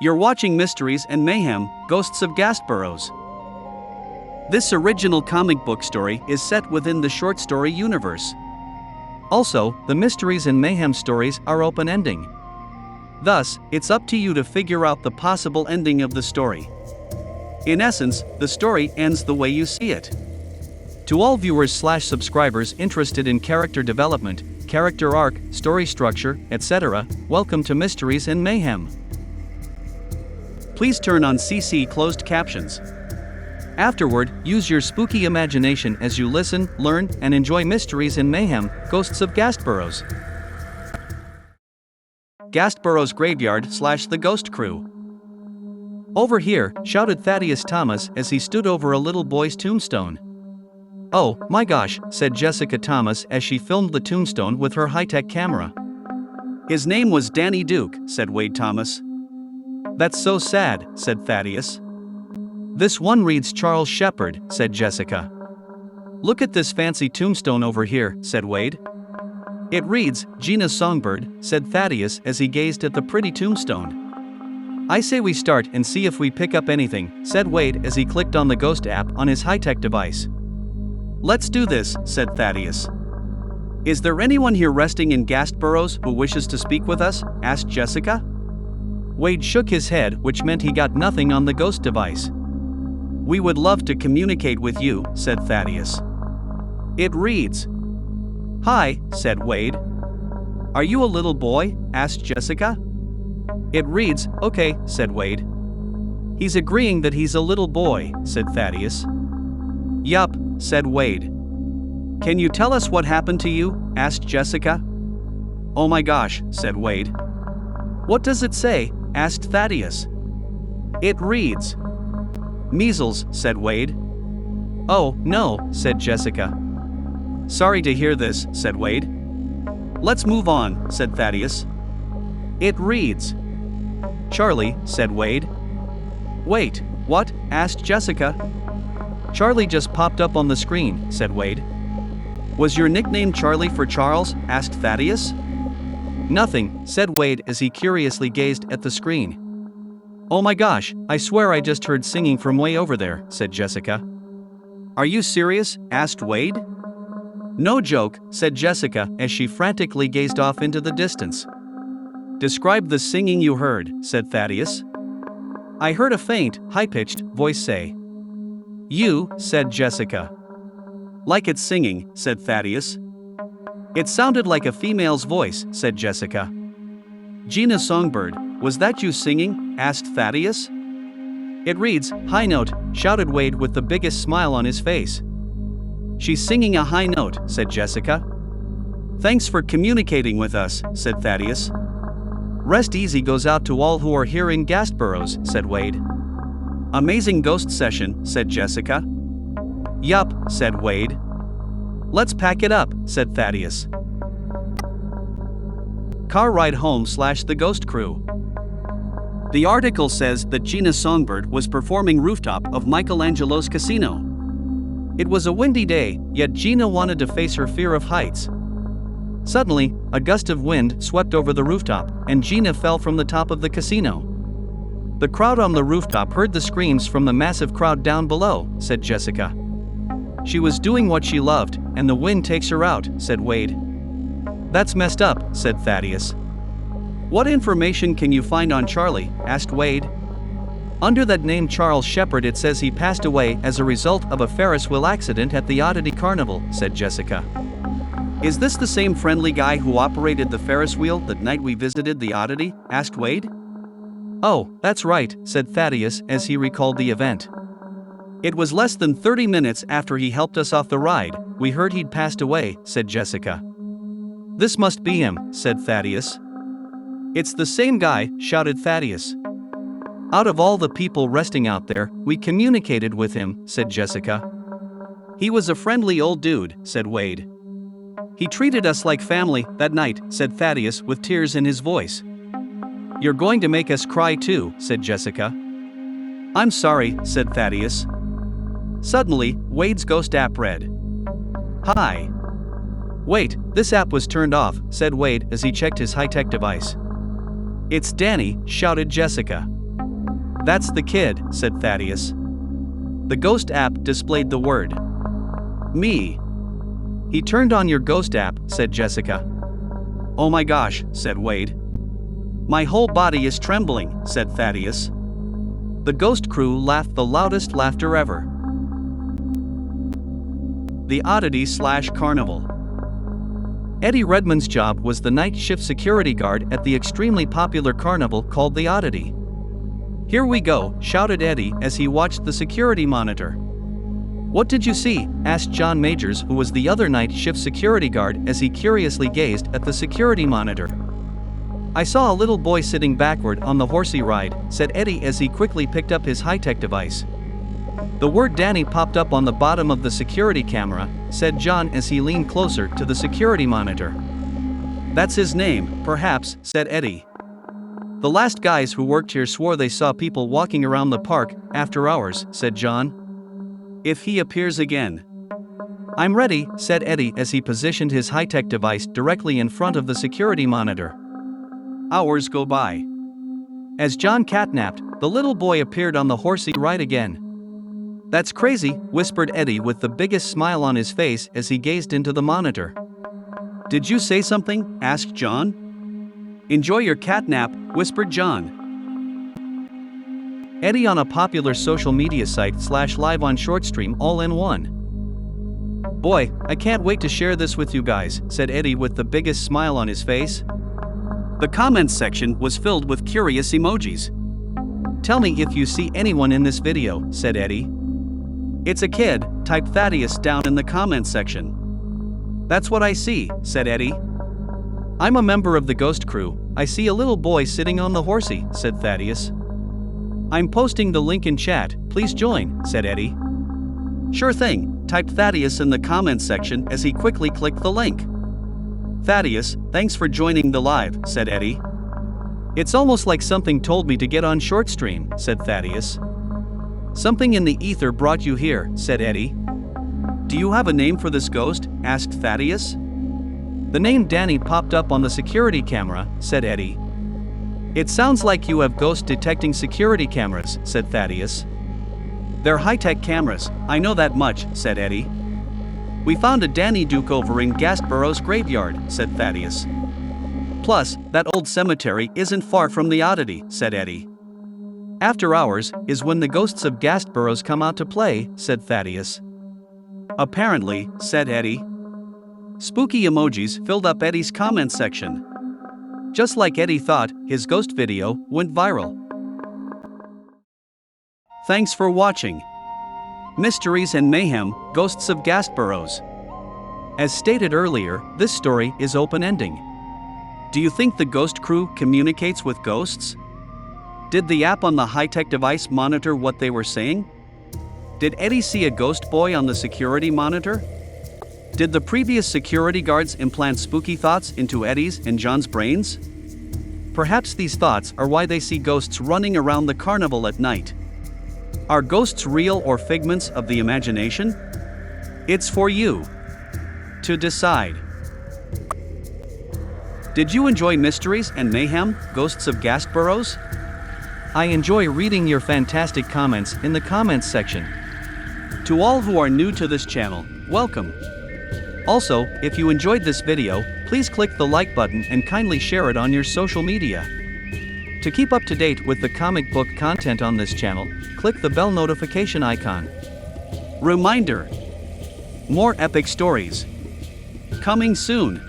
You're watching Mysteries and Mayhem, Ghosts of Gastboroughs. This original comic book story is set within the short story universe. Also, the Mysteries and Mayhem stories are open-ending. Thus, it's up to you to figure out the possible ending of the story. In essence, the story ends the way you see it. To all viewers/subscribers interested in character development, character arc, story structure, etc., welcome to Mysteries and Mayhem. Please turn on CC closed captions. Afterward, use your spooky imagination as you listen, learn, and enjoy Mysteries and Mayhem, Ghosts of Gastboroughs. Gastboroughs Graveyard/The Ghost Crew. "Over here," shouted Thaddeus Thomas as he stood over a little boy's tombstone. "Oh, my gosh," said Jessica Thomas as she filmed the tombstone with her high-tech camera. "His name was Danny Duke," said Wade Thomas. "That's so sad," said Thaddeus. "This one reads Charles Shepard," said Jessica. "Look at this fancy tombstone over here," said Wade. "It reads, Gina Songbird," said Thaddeus as he gazed at the pretty tombstone. "I say we start and see if we pick up anything," said Wade as he clicked on the Ghost app on his high-tech device. "Let's do this," said Thaddeus. "Is there anyone here resting in Gastboroughs who wishes to speak with us?" asked Jessica. Wade shook his head, which meant he got nothing on the Ghost device. "We would love to communicate with you," said Thaddeus. "It reads." "Hi," said Wade. "Are you a little boy?" asked Jessica. "It reads, okay," said Wade. "He's agreeing that he's a little boy," said Thaddeus. "Yup," said Wade. "Can you tell us what happened to you?" asked Jessica. "Oh my gosh," said Wade. "What does it say?" asked Thaddeus. "It reads measles," said Wade. "Oh, no," said Jessica. "Sorry to hear this," said Wade. "Let's move on," said Thaddeus. "It reads Charlie," said Wade. "Wait, what?" asked Jessica. "Charlie just popped up on the screen," said Wade. "Was your nickname Charlie for Charles?" asked Thaddeus. "Nothing," said Wade as he curiously gazed at the screen. "Oh my gosh, I swear I just heard singing from way over there," said Jessica. "Are you serious?" asked Wade. "No joke," said Jessica as she frantically gazed off into the distance. "Describe the singing you heard," said Thaddeus. "I heard a faint, high-pitched voice say, 'You,'" said Jessica. "Like it's singing," said Thaddeus. "It sounded like a female's voice," said Jessica. "Gina Songbird, was that you singing?" asked Thaddeus. "It reads, high note," shouted Wade with the biggest smile on his face. "She's singing a high note," said Jessica. "Thanks for communicating with us," said Thaddeus. "Rest easy goes out to all who are here in Gastboroughs," said Wade. "Amazing ghost session," said Jessica. "Yup," said Wade. "Let's pack it up," said Thaddeus. Car ride home/The Ghost Crew. The article says that Gina Songbird was performing rooftop of Michelangelo's casino. It was a windy day, yet Gina wanted to face her fear of heights. Suddenly, a gust of wind swept over the rooftop, and Gina fell from the top of the casino. "The crowd on the rooftop heard the screams from the massive crowd down below," said Jessica. "She was doing what she loved, and the wind takes her out," said Wade. "That's messed up," said Thaddeus. "What information can you find on Charlie?" asked Wade. "Under that name Charles Shepard it says he passed away as a result of a Ferris wheel accident at the Oddity Carnival," said Jessica. "Is this the same friendly guy who operated the Ferris wheel that night we visited the Oddity?" asked Wade. "Oh, that's right," said Thaddeus as he recalled the event. "It was less than 30 minutes after he helped us off the ride, we heard he'd passed away," said Jessica. "This must be him," said Thaddeus. "It's the same guy," shouted Thaddeus. "Out of all the people resting out there, we communicated with him," said Jessica. "He was a friendly old dude," said Wade. "He treated us like family that night," said Thaddeus with tears in his voice. "You're going to make us cry too," said Jessica. "I'm sorry," said Thaddeus. Suddenly, Wade's Ghost app read, "Hi." "Wait, this app was turned off," said Wade as he checked his high-tech device. "It's Danny," shouted Jessica. That's the kid, said Thaddeus. The ghost app displayed the word me. He turned on your ghost app, said Jessica. Oh my gosh, said Wade. My whole body is trembling, said Thaddeus. The ghost crew laughed the loudest laughter ever. The Oddity / Carnival. Eddie Redmayne's job was the night shift security guard at the extremely popular carnival called the Oddity. Here we go, shouted Eddie as he watched the security monitor. What did you see? Asked John Majors, who was the other night shift security guard, as he curiously gazed at the security monitor. I saw a little boy sitting backward on the horsey ride, said Eddie as he quickly picked up his high-tech device. The word Danny popped up on the bottom of the security camera, said John as he leaned closer to the security monitor. That's his name, perhaps, said Eddie. The last guys who worked here swore they saw people walking around the park after hours, said John. If he appears again. I'm ready, said Eddie as he positioned his high-tech device directly in front of the security monitor. Hours go by. As John catnapped, the little boy appeared on the horsey ride again. That's crazy, whispered Eddie with the biggest smile on his face as he gazed into the monitor. Did you say something? Asked John. Enjoy your catnap, whispered John. Eddie on a popular social media site / live on Shortstream all in one. Boy, I can't wait to share this with you guys, said Eddie with the biggest smile on his face. The comments section was filled with curious emojis. Tell me if you see anyone in this video, said Eddie. It's a kid, typed Thaddeus down in the comments section. That's what I see, said Eddie. I'm a member of the ghost crew, I see a little boy sitting on the horsey, said Thaddeus. I'm posting the link in chat, please join, said Eddie. Sure thing, typed Thaddeus in the comments section as he quickly clicked the link. Thaddeus, thanks for joining the live, said Eddie. It's almost like something told me to get on Shortstream, said Thaddeus. Something in the ether brought you here, said Eddie. Do you have a name for this ghost? Asked Thaddeus. The name Danny popped up on the security camera, said Eddie. It sounds like you have ghost detecting security cameras, said Thaddeus. They're high-tech cameras, I know that much, said Eddie. We found a Danny Duke over in Gastboroughs graveyard, said Thaddeus. Plus, that old cemetery isn't far from the Oddity, said Eddie. After hours is when the ghosts of Gastboroughs come out to play, said Thaddeus. Apparently, said Eddie. Spooky emojis filled up Eddie's comment section. Just like Eddie thought, his ghost video went viral. Thanks for watching. Mysteries and Mayhem, Ghosts of Gastboroughs. As stated earlier, this story is open-ending. Do you think the ghost crew communicates with ghosts? Did the app on the high-tech device monitor what they were saying? Did Eddie see a ghost boy on the security monitor? Did the previous security guards implant spooky thoughts into Eddie's and John's brains? Perhaps these thoughts are why they see ghosts running around the carnival at night. Are ghosts real or figments of the imagination? It's for you to decide. Did you enjoy Mysteries and Mayhem, Ghosts of Gastboroughs? I enjoy reading your fantastic comments in the comments section. To all who are new to this channel, welcome. Also, if you enjoyed this video, please click the like button and kindly share it on your social media. To keep up to date with the comic book content on this channel, click the bell notification icon. Reminder: more epic stories coming soon.